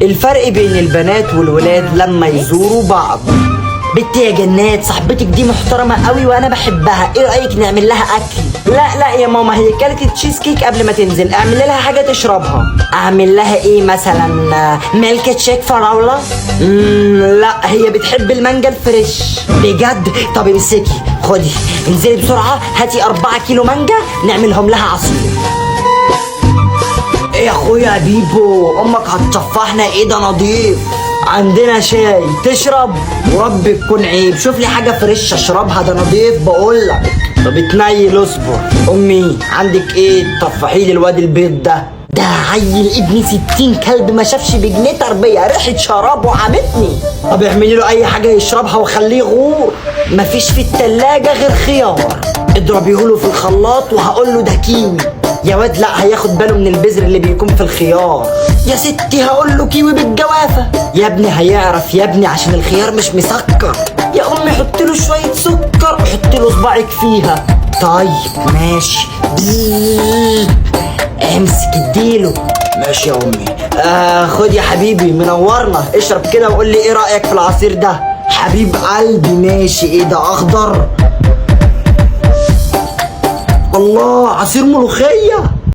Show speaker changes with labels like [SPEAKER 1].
[SPEAKER 1] الفرق بين البنات والولاد لما يزوروا بعض. بنتي يا جنات، صاحبتك دي محترمة قوي وانا بحبها، ايه رأيك نعمل لها اكل؟ لا يا ماما، هي كلت تشيز كيك قبل ما تنزل، اعمل لها حاجة تشربها. اعمل لها ايه مثلا؟ ميلك شيك فراولة؟ لا، هي بتحب المانجا الفريش. بجد؟ طب امسكي، خدي انزلي بسرعة هاتي 4 كيلو مانجا نعملهم لها عصير. ايه يا اخويا بيبو، امك هتصفحنا؟ ايه ده نضيف، عندنا شاي تشرب؟ ورب تكون عيب، شوف لي حاجه فريش اشربها، ده نضيف بقولك. طب اتنيل اصبر. امي عندك ايه تطفحي لي الواد البيض ده عيل ابن 60 كلب ما شافش بجنيه تربيه، ريحه شراب وعمتني. طب اعملي له اي حاجه يشربها وخليه يغور. مفيش في التلاجه غير خيار، اضربيهوله في الخلاط وهقول له ده كيوي. يا واد لا، هياخد باله من البذر اللي بيكون في الخيار. يا ستي هقول له كيوي بالجوافه. يا ابني هيعرف يا ابني عشان الخيار مش مسكر. يا امي حط له شويه سكر، حط له صباعك فيها. طيب ماشي. امسك اديله. ماشي يا امي. خد يا حبيبي، منورنا، اشرب كده وقول لي ايه رايك في العصير ده. حبيب قلبي ماشي. ايه ده اخضر؟ الله، عصير ملوخيه.